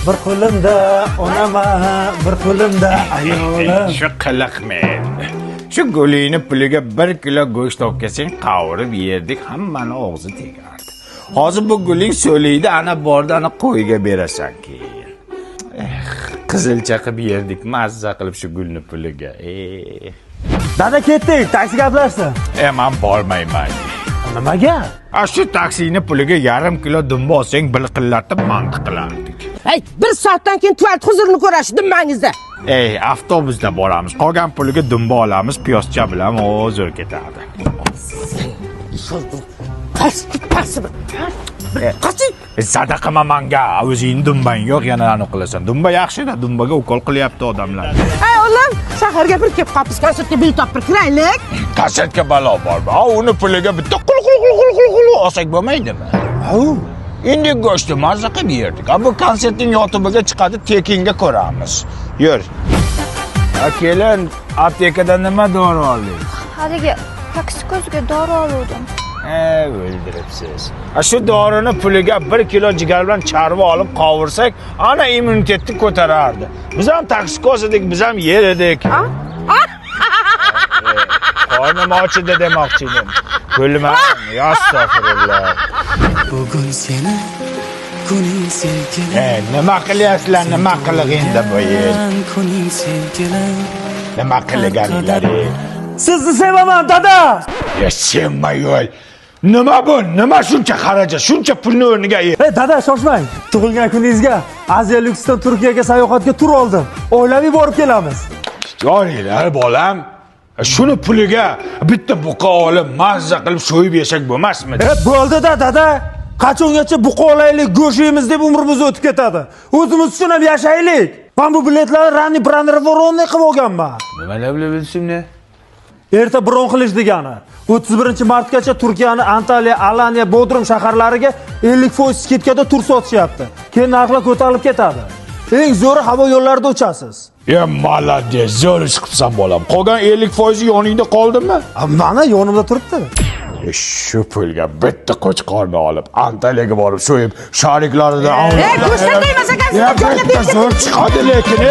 Bir qo'limda onaman, bir qo'limda ayolim. Shu qiliqmen. Shu gulini puliga 1 kilo go'sht olib kelsang, qavurib yerdik, hammani og'zi tegardi. Hozir bu guling so'liydi, ana borda ana qo'yga berasan keyin. Qizilcha qilib yerdik, mazza qilib shu gulni puliga. Dada ketdik, taksi gaplashsin. Men bormayman. Nimaga? Shu taksini puliga 1/2 kilo dumba olsang, bilqillatib mantiq qilardik. Hey, 1 soatdan keyin tuvalет huzurini ko'rasiz dumbangizda. Avtobusda boramiz. Qolgan puliga dumba olamiz, piyozcha bilan o'zir ketadi. Sadaqa manga, o'zing dumbang yo'q, yana aniq qilasan. Dumba yaxshi-da, dumbaga ukol qilyapti odamlar. Hey, o'g'lim, shaharga bir kelib qopsiz, konsertga bilet topib kiraylik. Konsertga balo bormi? Uni puliga bitta qul olsak bo'lmaydimi? Endi go'shtni mazza qilib yerdik. Bu konsertning yotubiga chiqadi, tekinga ko'ramiz. Yur. Kelin, aptekadan nima dori oldingiz? Haligi toksikoziga dori oldim. O'ldiribsiz. Shu dorini puliga 1 kilo jigar bilan charva olib qovursak, ana immunitetni ko'tarardi. Biz ham toksikoz edik, biz ham yer edik. Qornim ochidi demoqchidim. Kulmang, astag'firulloh. Bugun seni kuning sen kelar. Nima qilyapsizlar, nima qilig'ingda bu yer? Kuning sen kelar. Nima qilganinlaring? Sizni sevaman, dada. Senma yo'l. Nima bu? Nima shuncha xarajat, shuncha pulni o'rniga? Dada, shoshmang. Tug'ilgan kuningizga Aziya Luxdan Turkiyaga sayohatga tur oldim. Oilaviy borib kelamiz. Yo'ringlar bolam. Shuni puliga bitta buqa olib, mazza qilib so'yib yesak bo'lmasmi? Bo'ldi-da, dada. Qachongacha buqa olaylik, go'sht yeymiz deb umrimiz o'tib ketadi. O'zimiz uchun ham yashaylik. Men bu biletlarni ranni brannervoronni qilib olganman. Nima bilishimni? Erta bron qilish degani. 31-martgacha Turkiyaning Antaliya, Alaniya, Bodrum shaharlariga 50% sketkada tur sotishyapti. Keyin narxlar ko'tarilib ketadi. Eng zo'ri havo yo'llarida uchasiz. Malades, zo'r ish qilsam bo'lam. Qolgan 50% yoningda qoldimi? Mana yonimda turibdi. Shu pulga bitta qo'chqorni olib, Antaliyaga borib so'yib, shariklarida Go'shtdan deymas ekansiz, zo'r chiqadi lekin.